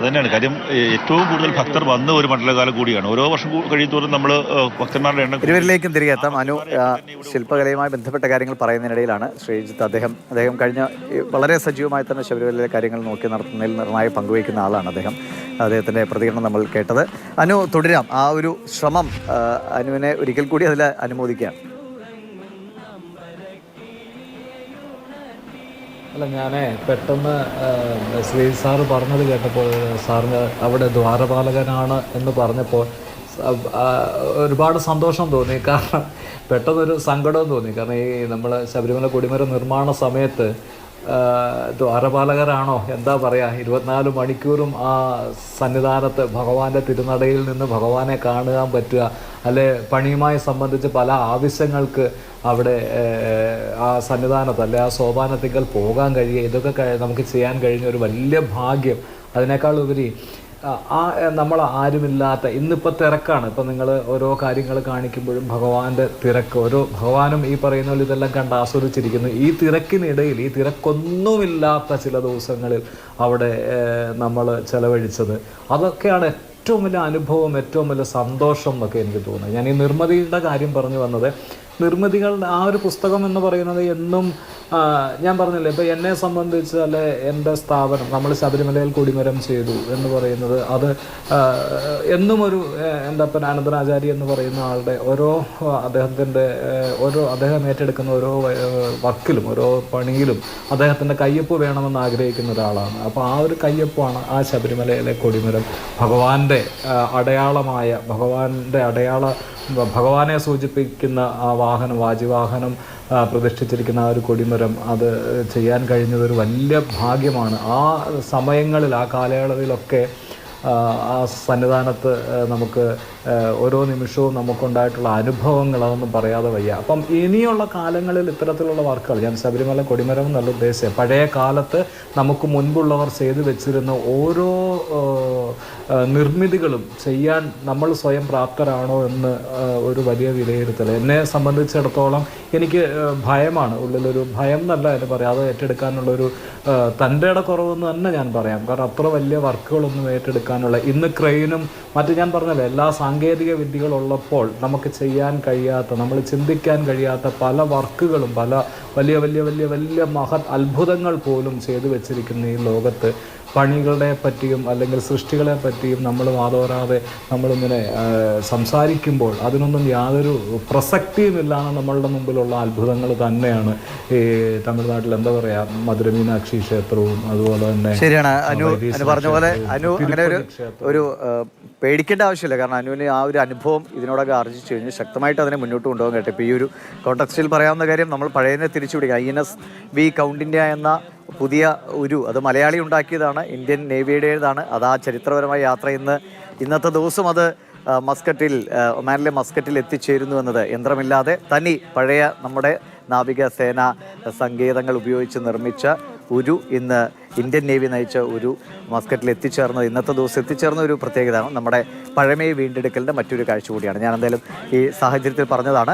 അതുതന്നെയാണ് കാര്യം. ഏറ്റവും കൂടുതൽ ഭക്തർ വന്ന ഒരു മണ്ഡലകാലം കൂടിയാണ്. ഓരോ വർഷം കഴിയുന്തോറും നമ്മൾ ഭക്തന്മാരുടെ എണ്ണം ഇരുവരിലേക്കും തിരികെ എത്താം. അനു ശില്പകലയുമായി ബന്ധപ്പെട്ട കാര്യങ്ങൾ പറയുന്നതിനിടയിലാണ് ശ്രീജിത്ത് അദ്ദേഹം കഴിഞ്ഞ വളരെ സജീവമായി തന്നെ ശബരിമലയിലെ കാര്യങ്ങൾ നോക്കി നടത്തുന്നതിൽ നിർണായ പങ്കുവയ്ക്കുന്ന ആളാണ് അദ്ദേഹത്തിൻ്റെ പ്രതികരണം നമ്മൾ കേട്ടത്. അനു, തുടരാം. ആ ഒരു ശ്രമം അനുവിനെ ഒരിക്കൽ കൂടി അതിൽ അനുമോദിക്കുകയാണ്. അല്ല, ഞാൻ പെട്ടെന്ന് ശ്രീ സാറ് പറഞ്ഞത് കേട്ടപ്പോൾ, സാറിന് അവിടെ ദ്വാരപാലകനാണ് എന്ന് പറഞ്ഞപ്പോൾ ഒരുപാട് സന്തോഷം തോന്നി. കാരണം പെട്ടെന്നൊരു സങ്കടവും തോന്നി. കാരണം ഈ നമ്മൾ ശബരിമല കൊടിമരം നിർമ്മാണ സമയത്ത് ദ്വാരപാലകരാണോ എന്താ പറയുക, 24 മണിക്കൂറും ആ സന്നിധാനത്ത് ഭഗവാന്റെ തിരുനടയിൽ നിന്ന് ഭഗവാനെ കാണുവാൻ പറ്റുക, അല്ലെ പണിയുമായി സംബന്ധിച്ച് പല ആവശ്യങ്ങൾക്ക് അവിടെ ആ സന്നിധാനത്ത് അല്ലെ ആ സോപാനത്തിങ്കൽ പോകാൻ കഴിയുക, ഇതൊക്കെ നമുക്ക് ചെയ്യാൻ കഴിഞ്ഞ ഒരു വലിയ ഭാഗ്യം. അതിനേക്കാൾ ഉപരി നമ്മൾ ആരുമില്ലാത്ത ഇന്നിപ്പോൾ തിരക്കാണ്. ഇപ്പം നിങ്ങൾ ഓരോ കാര്യങ്ങൾ കാണിക്കുമ്പോഴും ഭഗവാന്റെ തിരക്ക്, ഭഗവാനും ഈ പറയുന്ന പോലെ ഇതെല്ലാം കണ്ട് ആസ്വദിച്ചിരിക്കുന്നു. ഈ തിരക്കിനിടയിൽ ഈ തിരക്കൊന്നുമില്ലാത്ത ചില ദിവസങ്ങളിൽ അവിടെ നമ്മൾ ചെലവഴിച്ചത്, അതൊക്കെയാണ് ഏറ്റവും വലിയ അനുഭവം, ഏറ്റവും വലിയ സന്തോഷം എന്നൊക്കെ എനിക്ക് തോന്നുന്നത്. ഞാൻ ഈ നിർമ്മിതിയുടെ കാര്യം പറഞ്ഞു വന്നത്, നിർമ്മിതികളുടെ ആ ഒരു പുസ്തകം എന്ന് പറയുന്നത് എന്നും ഞാൻ പറഞ്ഞില്ലേ, ഇപ്പോൾ എന്നെ സംബന്ധിച്ച് അല്ലെ എൻ്റെ സ്ഥാപനം നമ്മൾ ശബരിമലയിൽ കൊടിമരം ചെയ്തു എന്ന് പറയുന്നത് അത് എന്നും ഒരു എൻ്റെ അപ്പൻ ആനന്ദനാചാരി എന്ന് പറയുന്ന ആളുടെ അദ്ദേഹം ഏറ്റെടുക്കുന്ന ഓരോ വർക്കിലും ഓരോ പണിയിലും അദ്ദേഹത്തിൻ്റെ കയ്യൊപ്പ് വേണമെന്ന് ആഗ്രഹിക്കുന്ന ഒരാളാണ്. അപ്പോൾ ആ ഒരു കയ്യൊപ്പാണ് ആ ശബരിമലയിലെ കൊടിമരം. ഭഗവാന്റെ അടയാളമായ ഭഗവാനെ സൂചിപ്പിക്കുന്ന ആ വാഹനം, വാജിവാഹനം പ്രതിഷ്ഠിച്ചിരിക്കുന്ന ആ ഒരു കൊടിമരം, അത് ചെയ്യാൻ കഴിഞ്ഞതൊരു വലിയ ഭാഗ്യമാണ്. ആ സമയങ്ങളിൽ ആ കാലയളവിലൊക്കെ ആ സന്നിധാനത്ത് നമുക്ക് ഓരോ നിമിഷവും നമുക്കുണ്ടായിട്ടുള്ള അനുഭവങ്ങൾ അതൊന്നും പറയാതെ വയ്യ. അപ്പം ഇനിയുള്ള കാലങ്ങളിൽ ഇത്തരത്തിലുള്ള വർക്കുകൾ, ഞാൻ ശബരിമല കൊടിമരം എന്നുള്ള ഉദ്ദേശിച്ചത്, പഴയ കാലത്ത് നമുക്ക് മുൻപുള്ളവർ ചെയ്തു വെച്ചിരുന്ന ഓരോ നിർമ്മിതികളും ചെയ്യാൻ നമ്മൾ സ്വയം പ്രാപ്തരാണോ എന്ന് ഒരു വലിയ വിലയിരുത്തൽ. എന്നെ സംബന്ധിച്ചിടത്തോളം എനിക്ക് ഭയമാണ്, ഉള്ളിലൊരു ഭയം എന്നല്ല എന്ന് പറയാം, അത് ഏറ്റെടുക്കാനുള്ളൊരു തൻ്റെ കുറവെന്ന് തന്നെ ഞാൻ പറയാം. കാരണം അത്ര വലിയ വർക്കുകളൊന്നും ഏറ്റെടുക്കാനുള്ള, ഇന്ന് ക്രെയിനും മറ്റ് ഞാൻ പറഞ്ഞല്ലോ എല്ലാ സാങ്കേതിക വിദ്യകളുള്ളപ്പോൾ നമുക്ക് ചെയ്യാൻ കഴിയാത്ത, നമ്മൾ ചിന്തിക്കാൻ കഴിയാത്ത പല വർക്കുകളും, പല വലിയ വലിയ വലിയ വലിയ മഹത് അത്ഭുതങ്ങൾ പോലും ചെയ്തു വെച്ചിരിക്കുന്ന ഈ ലോകത്ത് പണികളെ പറ്റിയും അല്ലെങ്കിൽ സൃഷ്ടികളെ പറ്റിയും നമ്മൾ വാതോരാതെ നമ്മളിങ്ങനെ സംസാരിക്കുമ്പോൾ അതിനൊന്നും യാതൊരു പ്രസക്തിയുമില്ലാതെ നമ്മളുടെ മുമ്പിലുള്ള അത്ഭുതങ്ങൾ തന്നെയാണ് ഈ തമിഴ്നാട്ടിൽ എന്താ പറയുക മധുരമീനാക്ഷി ക്ഷേത്രവും അതുപോലെ തന്നെ. ശരിയാണ് അനു പറഞ്ഞ പോലെ. അനു അങ്ങനെ ഒരു പേടിക്കേണ്ട ആവശ്യമില്ല. കാരണം അനുവിന് ആ ഒരു അനുഭവം ഇതിനോടൊക്കെ ആർജിച്ചു കഴിഞ്ഞ് ശക്തമായിട്ട് അതിനെ മുന്നോട്ട് കൊണ്ടുപോകാൻ കേട്ടോ. ഇപ്പോൾ ഈ ഒരു കോണ്ടക്സ്റ്റിൽ പറയാവുന്ന കാര്യം, നമ്മൾ പഴയതിനെ തിരിച്ചുപിടിക്കുക. INS-V കൗണ്ടിന്ത്യ എന്ന പുതിയ അത് മലയാളി ഉണ്ടാക്കിയതാണ്, ഇന്ത്യൻ നേവിയുടേതാണ്. അത് ആ ചരിത്രപരമായ യാത്ര ഇന്നത്തെ ദിവസം അത് ഒമാനിലെ മസ്കറ്റിൽ എത്തിച്ചേരുന്നു എന്നത് യന്ത്രമില്ലാതെ പഴയ നമ്മുടെ നാവികസേന സങ്കേതങ്ങൾ ഉപയോഗിച്ച് നിർമ്മിച്ച ഇന്ന് ഇന്ത്യൻ നേവി നയിച്ച മസ്കറ്റിൽ ഇന്നത്തെ ദിവസം എത്തിച്ചേർന്ന ഒരു പ്രത്യേകതയാണ്. നമ്മുടെ പഴമയെ വീണ്ടെടുക്കലിൻ്റെ മറ്റൊരു കാഴ്ച കൂടിയാണ്. ഞാൻ എന്തായാലും ഈ സാഹചര്യത്തിൽ പറഞ്ഞതാണ്.